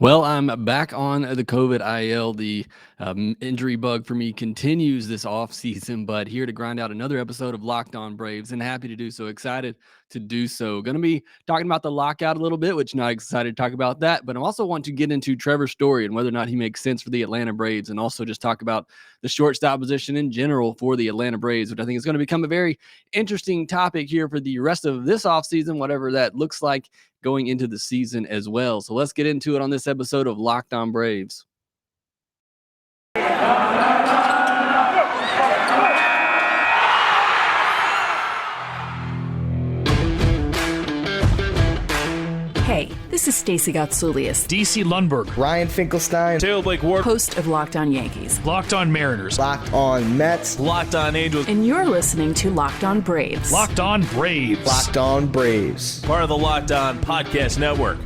Well, I'm back on the COVID IL. The injury bug for me continues this offseason, but here to grind out another episode of Locked On Braves and happy to do so. Excited to do so. Going to be talking about the lockout a little bit, which not excited to talk about that, but I also want to get into Trevor Story and whether or not he makes sense for the Atlanta Braves, and also just talk about the shortstop position in general for the Atlanta Braves, which I think is going to become a very interesting topic here for the rest of this offseason, whatever that looks like going into the season as well. So let's get into it on this episode of Locked On Braves. Hey, this is Stacey Gotsoulias, DC Lundberg, Ryan Finkelstein, Taylor Blake Ward, host of Locked On Yankees, Locked On Mariners, Locked On Mets, Locked On Angels, and you're listening to Locked On Braves. Locked On Braves, Locked On Braves, part of the Locked On Podcast Network.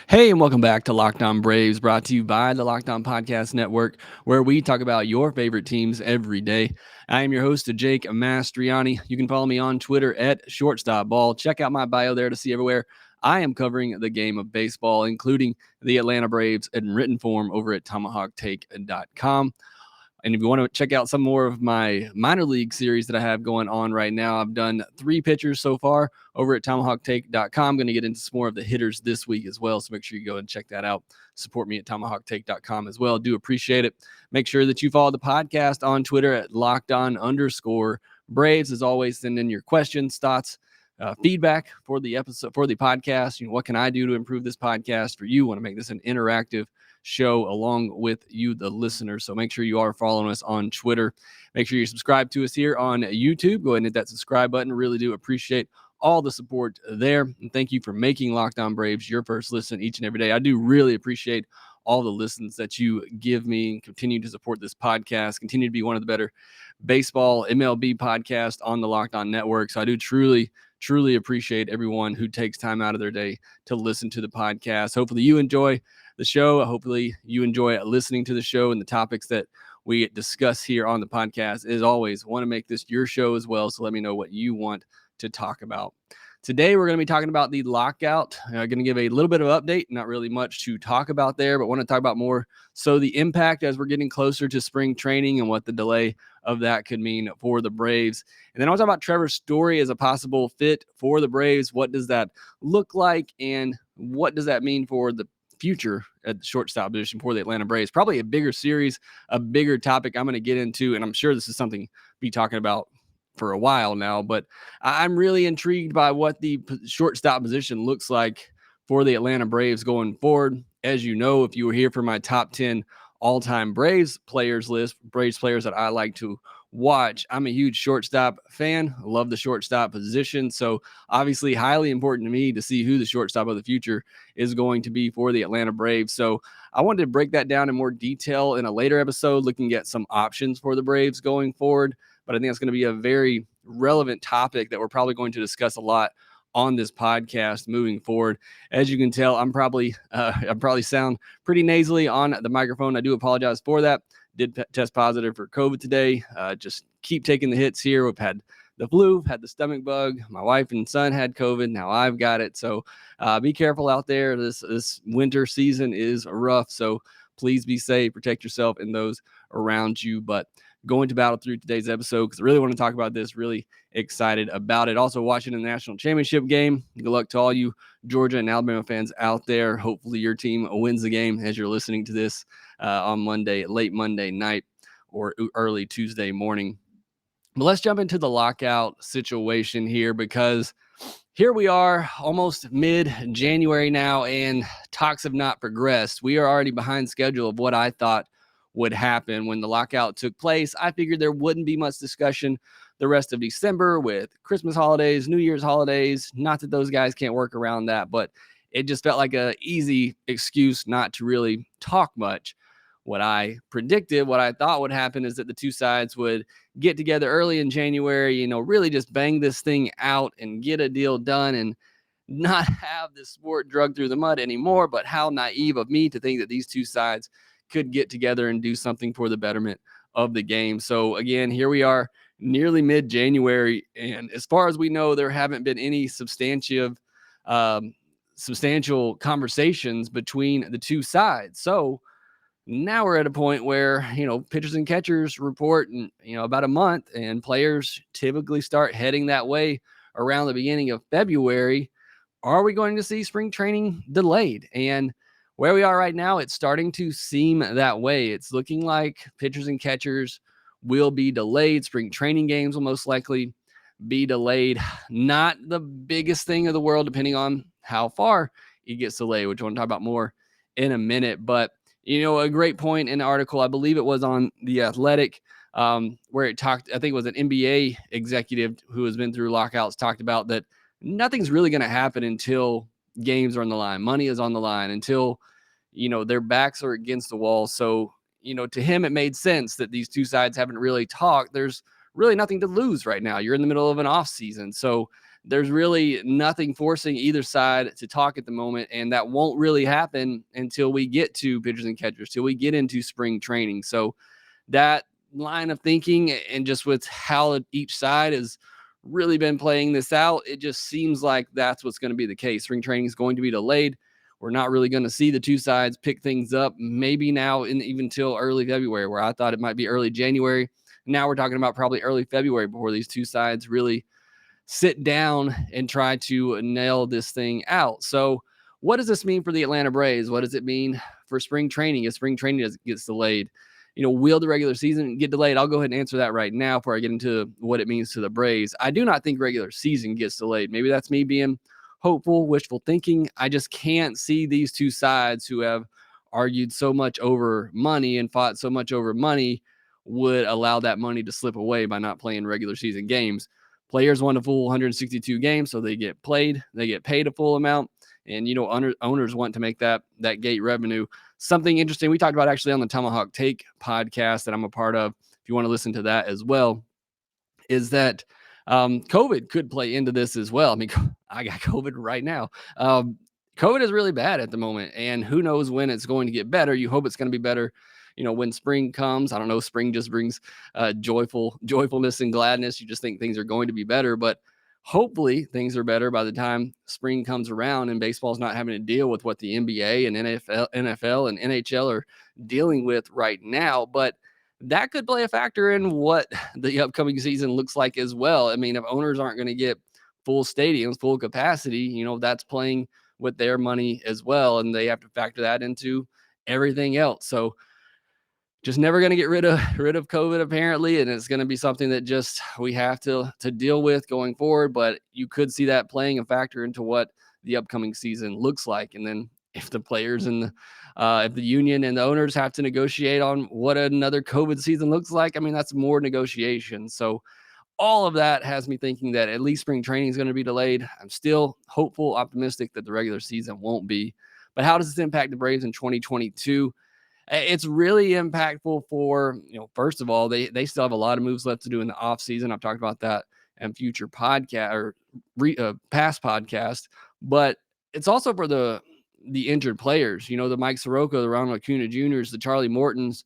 Hey, and welcome back to Locked On Braves, brought to you by the Locked On Podcast Network, where we talk about your favorite teams every day. I am your host, Jake Mastriani. You can follow me on Twitter at ShortstopBall. Check out my bio there to see everywhere I am covering the game of baseball, including the Atlanta Braves in written form over at TomahawkTake.com. And if you want to check out some more of my minor league series that I have going on right now, I've done 3 pitchers so far over at TomahawkTake.com. I'm going to get into some more of the hitters this week as well, so make sure you go and check that out. Support me at TomahawkTake.com as well. Do appreciate it. Make sure that you follow the podcast on Twitter at LockedOn_Braves. As always, send in your questions, thoughts, feedback for the episode, for the podcast. You know, what can I do to improve this podcast for you? Want to make this an interactive show along with you, the listener. So make sure you are following us on Twitter. Make sure you subscribe to us here on YouTube. Go ahead and hit that subscribe button. Really do appreciate all the support there. And thank you for making Locked On Braves your first listen each and every day. I do really appreciate all the listens that you give me and continue to support this podcast, continue to be one of the better baseball MLB podcasts on the Locked On Network. So I do truly appreciate everyone who takes time out of their day to listen to the podcast. Hopefully you enjoy the show. Hopefully you enjoy listening to the show and the topics that we discuss here on the podcast. As always, want to make this your show as well. So let me know what you want to talk about. Today, we're going to be talking about the lockout. I'm going to give a little bit of update, not really much to talk about there, but want to talk about more so the impact as we're getting closer to spring training and what the delay of that could mean for the Braves. And then I'll talk about Trevor Story as a possible fit for the Braves. What does that look like, and what does that mean for the future at the shortstop position for the Atlanta Braves? Probably a bigger series, a bigger topic I'm going to get into, and I'm sure this is something we'll be talking about for a while now, but I'm really intrigued by what the shortstop position looks like for the Atlanta Braves going forward. As you know, if you were here for my top 10 all-time Braves players list, Braves players that I like to watch, I'm a huge shortstop fan. I love the shortstop position. So obviously highly important to me to see who the shortstop of the future is going to be for the Atlanta Braves. So I wanted to break that down in more detail in a later episode, looking at some options for the Braves going forward. But I think it's going to be a very relevant topic that we're probably going to discuss a lot on this podcast moving forward. As you can tell, I probably sound pretty nasally on the microphone. I do apologize for that. Did test positive for COVID today. Just keep taking the hits here. We've had the flu, had the stomach bug. My wife and son had COVID. Now I've got it. So be careful out there. This winter season is rough. So please be safe, protect yourself and those around you. But going to battle through today's episode because I really want to talk about this. Really excited about it. Also watching the national championship game. Good luck to all you Georgia and Alabama fans out there. Hopefully your team wins the game as you're listening to this on Monday, late Monday night or early Tuesday morning. But let's jump into the lockout situation here, because here we are almost mid-January now and talks have not progressed. We are already behind schedule of what I thought would happen when the lockout took place. I figured there wouldn't be much discussion the rest of December with Christmas holidays, New Year's holidays. Not that those guys can't work around that, but it just felt like an easy excuse not to really talk much. What I predicted, what I thought would happen is that the two sides would get together early in January, really just bang this thing out and get a deal done and not have this sport dragged through the mud anymore. But how naive of me to think that these two sides could get together and do something for the betterment of the game. So again, here we are nearly mid-January. And as far as we know, there haven't been any substantial conversations between the two sides. So now we're at a point where, pitchers and catchers report in, about a month, and players typically start heading that way around the beginning of February. Are we going to see spring training delayed? And where we are right now, it's starting to seem that way. It's looking like pitchers and catchers will be delayed. Spring training games will most likely be delayed. Not the biggest thing of the world, depending on how far it gets delayed, which I want to talk about more in a minute. But, a great point in the article, I believe it was on The Athletic, where it talked, I think it was an NBA executive who has been through lockouts, talked about that nothing's really going to happen until games are on the line. Money is on the line, until, their backs are against the wall. So, to him, it made sense that these two sides haven't really talked. There's really nothing to lose right now. You're in the middle of an off season. So there's really nothing forcing either side to talk at the moment. And that won't really happen until we get to pitchers and catchers, till we get into spring training. So that line of thinking, and just with how each side has really been playing this out, it just seems like that's what's going to be the case. Spring training is going to be delayed. We're not really going to see the two sides pick things up maybe now even till early February, where I thought it might be early January. Now we're talking about probably early February before these two sides really sit down and try to nail this thing out. So what does this mean for the Atlanta Braves? What does it mean for spring training if spring training gets delayed? Will the regular season get delayed? I'll go ahead and answer that right now before I get into what it means to the Braves. I do not think regular season gets delayed. Maybe that's me being hopeful, wishful thinking. I just can't see these two sides who have argued so much over money and fought so much over money would allow that money to slip away by not playing regular season games. Players want a full 162 games, so they get played, they get paid a full amount. And, owners want to make that gate revenue. Something interesting we talked about actually on the Tomahawk Take podcast that I'm a part of, if you want to listen to that as well, is that COVID could play into this as well. I mean, I got COVID right now. COVID is really bad at the moment, and who knows when it's going to get better. You hope it's going to be better, when spring comes. I don't know, spring just brings joyfulness and gladness. You just think things are going to be better, but hopefully things are better by the time spring comes around and baseball's not having to deal with what the NBA and NFL and NHL are dealing with right now. But that could play a factor in what the upcoming season looks like as well. I mean, if owners aren't going to get full stadiums, full capacity, that's playing with their money as well, and they have to factor that into everything else. So just never going to get rid of COVID apparently, and it's going to be something that just we have to deal with going forward. But you could see that playing a factor into what the upcoming season looks like. And then if the players and if the union and the owners have to negotiate on what another COVID season looks like, I mean, that's more negotiation. So all of that has me thinking that at least spring training is going to be delayed. I'm still hopeful, optimistic that the regular season won't be. But how does this impact the Braves in 2022? It's really impactful for, first of all, they still have a lot of moves left to do in the offseason. I've talked about that in future podcast or past podcast, but it's also for the injured players, the Mike Soroka, the Ronald Acuna Jr.'s, the Charlie Mortons,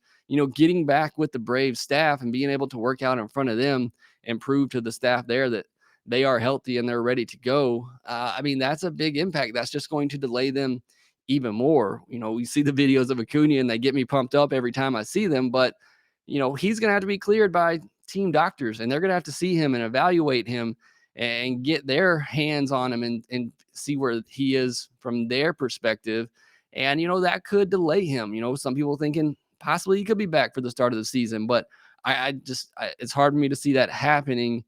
getting back with the Braves staff and being able to work out in front of them and prove to the staff there that they are healthy and they're ready to go. I mean, that's a big impact. That's just going to delay them even more. We see the videos of Acuna and they get me pumped up every time I see them, but he's going to have to be cleared by team doctors, and they're going to have to see him and evaluate him and get their hands on him and see where he is from their perspective. And, that could delay him. Some people thinking possibly he could be back for the start of the season, but it's hard for me to see that happening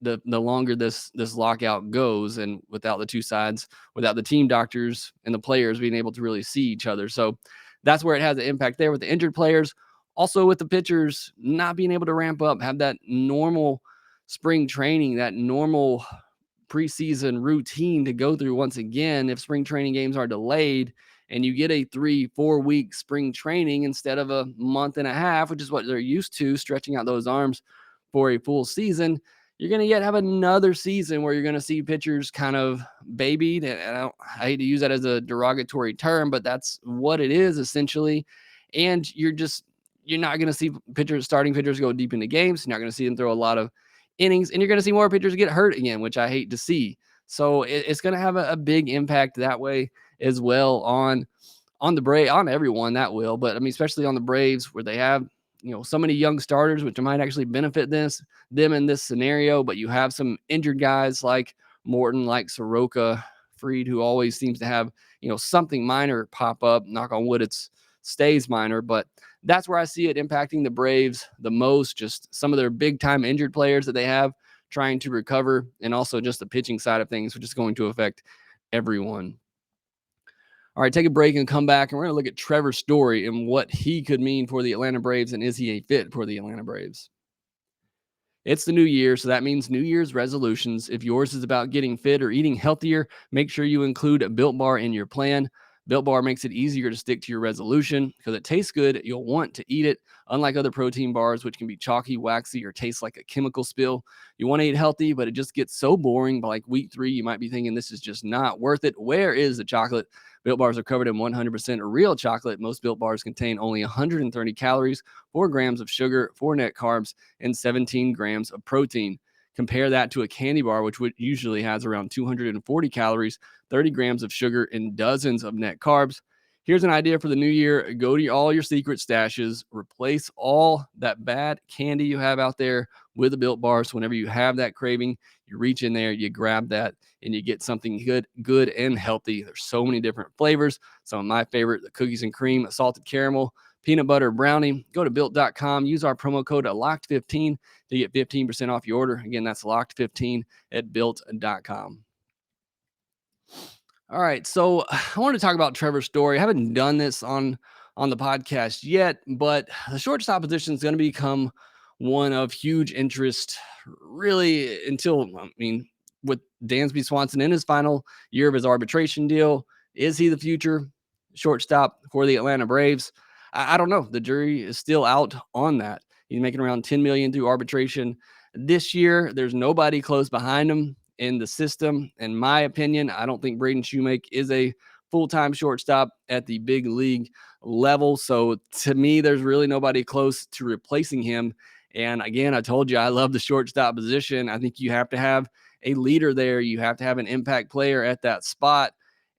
the longer this lockout goes, and without the two sides, without the team doctors and the players being able to really see each other. So that's where it has an impact there with the injured players. Also with the pitchers not being able to ramp up, have that normal spring training, that normal preseason routine to go through once again. If spring training games are delayed and you get a 3-4 week spring training instead of a month and a half, which is what they're used to, stretching out those arms for a full season, you're going to have another season where you're going to see pitchers kind of babied. And I hate to use that as a derogatory term, but that's what it is essentially. And you're you're not going to see starting pitchers go deep into games. You're not going to see them throw a lot of innings, and you're going to see more pitchers get hurt again, which I hate to see. So it's going to have a big impact that way as well on the Braves, on everyone that will. But I mean, especially on the Braves where they have, so many young starters, which might actually benefit them in this scenario. But you have some injured guys like Morton, like Soroka, Fried, who always seems to have, something minor pop up. Knock on wood, it stays minor, but that's where I see it impacting the Braves the most. Just some of their big time injured players that they have trying to recover, and also just the pitching side of things, which is going to affect everyone. All right, take a break and come back, and we're going to look at Trevor Story and what he could mean for the Atlanta Braves, and is he a fit for the Atlanta Braves? It's the new year, so that means New Year's resolutions. If yours is about getting fit or eating healthier, make sure you include a Built Bar in your plan. Built Bar makes it easier to stick to your resolution because it tastes good. You'll want to eat it. Unlike other protein bars, which can be chalky, waxy, or taste like a chemical spill, you want to eat healthy, but it just gets so boring by like week 3. You might be thinking this is just not worth it. Where is the chocolate? Built Bars are covered in 100% real chocolate. Most Built Bars contain only 130 calories, 4 grams of sugar, 4 net carbs, and 17 grams of protein. Compare that to a candy bar, which usually has around 240 calories, 30 grams of sugar, and dozens of net carbs. Here's an idea for the new year. Go to all your secret stashes, replace all that bad candy you have out there with a Built Bar. So whenever you have that craving, you reach in there, you grab that, and you get something good and healthy. There's so many different flavors. Some of my favorite, the cookies and cream, salted caramel, peanut butter brownie. Go to built.com. Use our promo code LOCKED15 to get 15% off your order. Again, that's LOCKED15 at built.com. All right, so I want to talk about Trevor Story. I haven't done this on the podcast yet, but the shortstop position is going to become one of huge interest, really, until, with Dansby Swanson in his final year of his arbitration deal. Is he the future shortstop for the Atlanta Braves? I don't know. The jury is still out on that. He's making around $10 million through arbitration this year. There's nobody close behind him in the system. In my opinion, I don't think Braden Shoemake is a full-time shortstop at the big league level. So to me, there's really nobody close to replacing him. And again, I told you I love the shortstop position. I think you have to have a leader there. You have to have an impact player at that spot.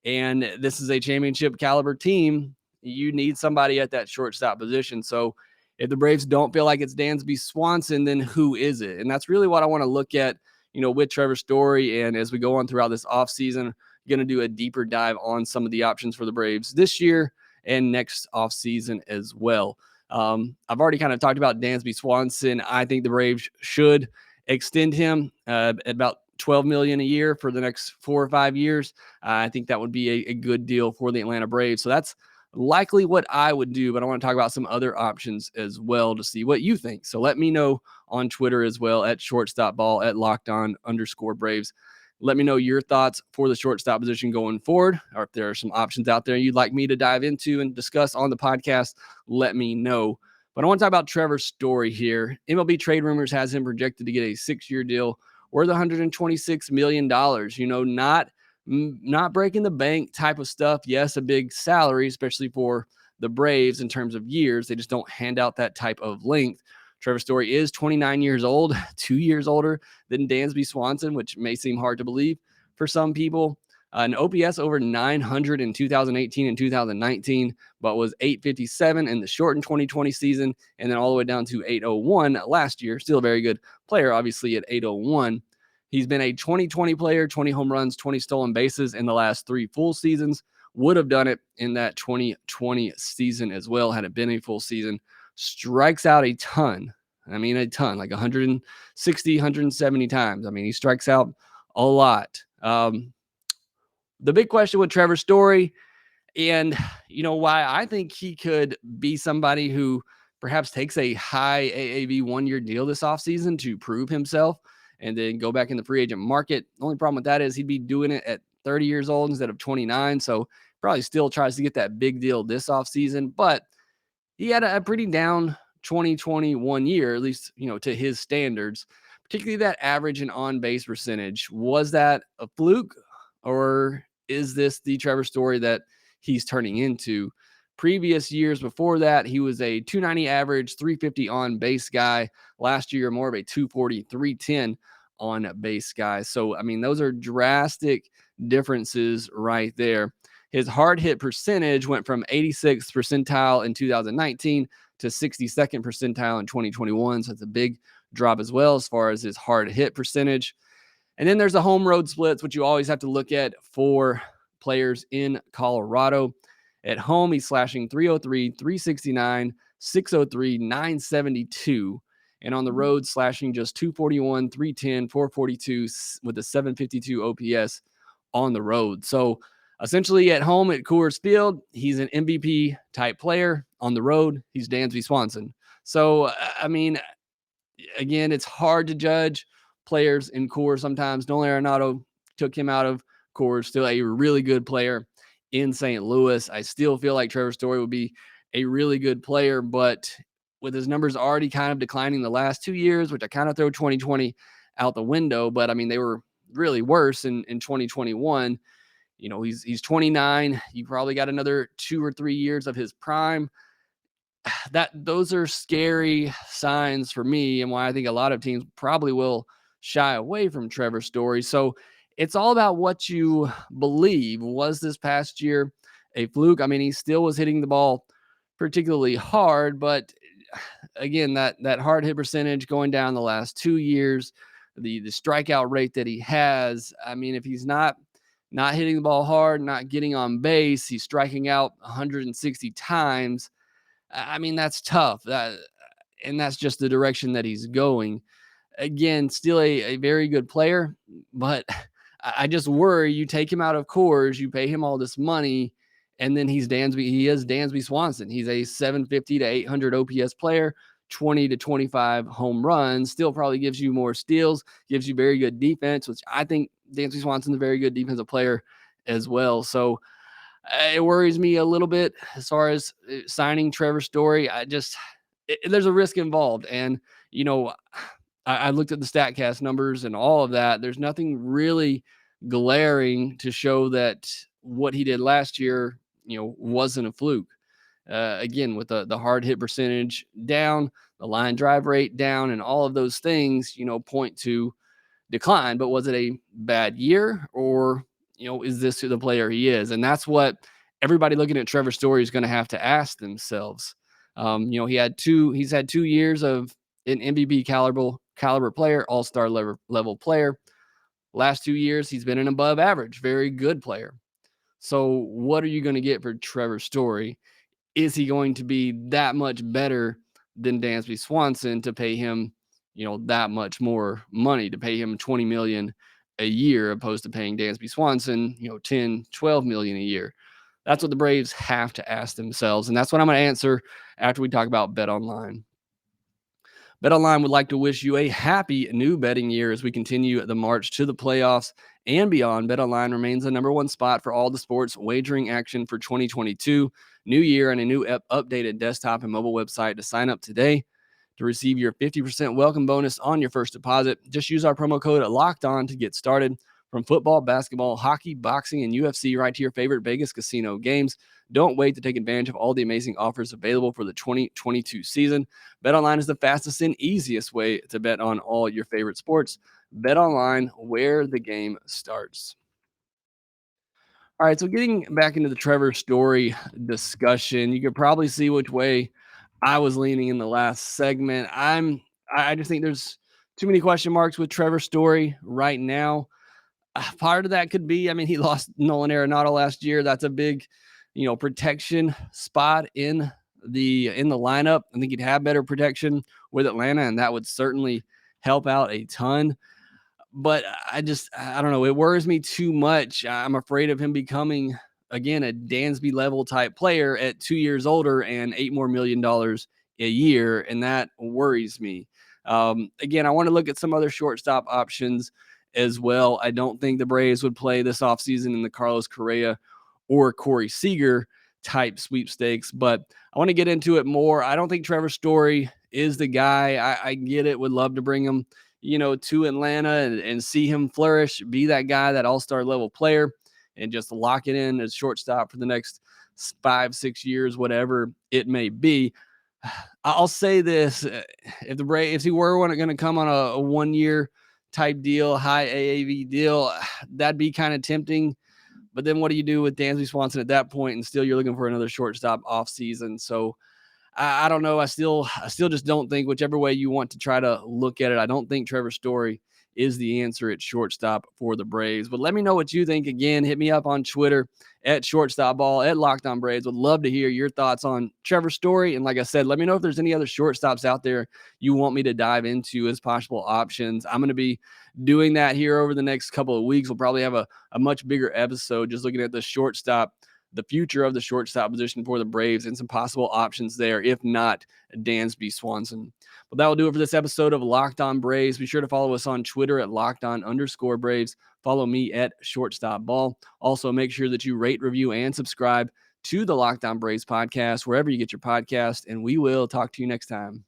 And this is a championship caliber team. You need somebody at that shortstop position. So if the Braves don't feel like it's Dansby Swanson, then who is it? And that's really what I want to look at, with Trevor Story. And as we go on throughout this offseason, going to do a deeper dive on some of the options for the Braves this year and next offseason as well. I've already kind of talked about Dansby Swanson. I think the Braves should extend him at about $12 million a year for the next 4 or 5 years. I think that would be a good deal for the Atlanta Braves. So that's likely what I would do, but I want to talk about some other options as well to see what you think. So let me know on Twitter as well at shortstopball at @LockedOn_Braves. Let me know your thoughts for the shortstop position going forward, or if there are some options out there you'd like me to dive into and discuss on the podcast, let me know. But I want to talk about Trevor Story here. MLB Trade Rumors has him projected to get a 6-year deal worth $126 million. Not breaking the bank type of stuff. Yes, a big salary, especially for the Braves in terms of years. They just don't hand out that type of length. Trevor Story is 29 years old, 2 years older than Dansby Swanson, which may seem hard to believe for some people. An OPS over 900 in 2018 and 2019, but was 857 in the shortened 2020 season, and then all the way down to 801 last year. Still a very good player, obviously, at 801. He's been a 2020 player, 20 home runs, 20 stolen bases in the last 3 full seasons. Would have done it in that 2020 season as well, had it been a full season. Strikes out a ton. A ton, like 160, 170 times. He strikes out a lot. The big question with Trevor Story, and why I think he could be somebody who perhaps takes a high AAV 1-year deal this offseason to prove himself and then go back in the free agent market. The only problem with that is he'd be doing it at 30 years old instead of 29. So probably still tries to get that big deal this offseason, but he had a pretty down 2021 year, at least, to his standards, particularly that average and on-base percentage. Was that a fluke, or is this the Trevor Story that he's turning into? Previous years before that, he was a 290 average, 350 on base guy. Last year, more of a 240, 310 on base guy. So, I mean, those are drastic differences right there. His hard hit percentage went from 86th percentile in 2019 to 62nd percentile in 2021. So it's a big drop as well as far as his hard hit percentage. And then there's the home road splits, which you always have to look at for players in Colorado. At home, he's slashing 303, 369, 603, 972. And on the road, slashing just 241, 310, 442 with a 752 OPS on the road. So essentially at home at Coors Field, he's an MVP type player. On the road, he's Dansby Swanson. So, I mean, again, it's hard to judge players in Coors sometimes. Nolan Arenado took him out of Coors, still a really good player in St. Louis. I still feel like Trevor Story would be a really good player, but with his numbers already kind of declining the last 2 years, which I kind of throw 2020 out the window, but I mean, they were really worse in 2021. You know, he's 29. You probably got another 2 or 3 years of his prime. Those are scary signs for me, and why I think a lot of teams probably will shy away from Trevor Story. So it's all about what you believe. Was this past year a fluke? I mean, he still was hitting the ball particularly hard, but again, that hard hit percentage going down the last 2 years, the strikeout rate that he has. I mean, if he's not hitting the ball hard, not getting on base, he's striking out 160 times. I mean, that's tough. And that's just the direction that he's going. Again, still a very good player, but I just worry you take him out of Coors, you pay him all this money, and then he is Dansby Swanson. He's a 750 to 800 OPS player, 20 to 25 home runs, still probably gives you more steals, gives you very good defense, which I think Dansby Swanson's a very good defensive player as well. So it worries me a little bit as far as signing Trevor Story. There's a risk involved. And, you know, I looked at the StatCast numbers and all of that. There's nothing really glaring to show that what he did last year, you know, wasn't a fluke. Again, with the hard hit percentage down, the line drive rate down, and all of those things, you know, point to decline. But was it a bad year, or, you know, is this the player he is? And that's what everybody looking at Trevor Story is going to have to ask themselves. You know, he's had 2 years of an MVP caliber player, all-star level player. Last 2 years, he's been an above average, very good player. So what are you going to get for Trevor Story? Is he going to be that much better than Dansby Swanson to pay him, you know, that much more money, to pay him $20 million a year opposed to paying Dansby Swanson, you know, 10, 12 million a year? That's what the Braves have to ask themselves. And that's what I'm going to answer after we talk about BetOnline. BetOnline would like to wish you a happy new betting year as we continue the march to the playoffs and beyond. BetOnline remains the number one spot for all the sports wagering action for 2022. New year and a new updated desktop and mobile website to sign up today to receive your 50% welcome bonus on your first deposit. Just use our promo code LOCKEDON to get started. From football, basketball, hockey, boxing, and UFC, right to your favorite Vegas casino games. Don't wait to take advantage of all the amazing offers available for the 2022 season. BetOnline is the fastest and easiest way to bet on all your favorite sports. BetOnline, where the game starts. All right, so getting back into the Trevor Story discussion, you could probably see which way I was leaning in the last segment. I just think there's too many question marks with Trevor Story right now. Part of that could be, I mean, he lost Nolan Arenado last year. That's a big, you know, protection spot in the lineup. I think he'd have better protection with Atlanta, and that would certainly help out a ton. But I don't know. It worries me too much. I'm afraid of him becoming, again, a Dansby level type player at 2 years older and $8 more million a year, and that worries me. Again, I want to look at some other shortstop options as well. I don't think the Braves would play this offseason in the Carlos Correa or Corey Seager type sweepstakes, but I want to get into it more. I don't think Trevor Story is the guy. I get it. Would love to bring him, you know, to Atlanta and see him flourish, be that guy, that all-star level player. and just lock it in as shortstop for the next 5-6 years, whatever it may be. I'll say this: if the Braves, if he were going to come on a 1-year type deal, high AAV deal, that'd be kind of tempting. But then what do you do with Dansby Swanson at that point? And still you're looking for another shortstop off season. So I don't know. I still just don't think, whichever way you want to try to look at it, I don't think Trevor Story is the answer at shortstop for the Braves. But let me know what you think. Again, hit me up on Twitter at shortstopball, at Locked On Braves. Would love to hear your thoughts on Trevor Story. And like I said, let me know if there's any other shortstops out there you want me to dive into as possible options. I'm going to be doing that here over the next couple of weeks. We'll probably have a much bigger episode just looking at the shortstop, the future of the shortstop position for the Braves, and some possible options there, if not Dansby Swanson. But that will do it for this episode of Locked On Braves. Be sure to follow us on Twitter at LockedOn_Braves. Follow me at ShortstopBall. Also, make sure that you rate, review, and subscribe to the Locked On Braves podcast, wherever you get your podcast, and we will talk to you next time.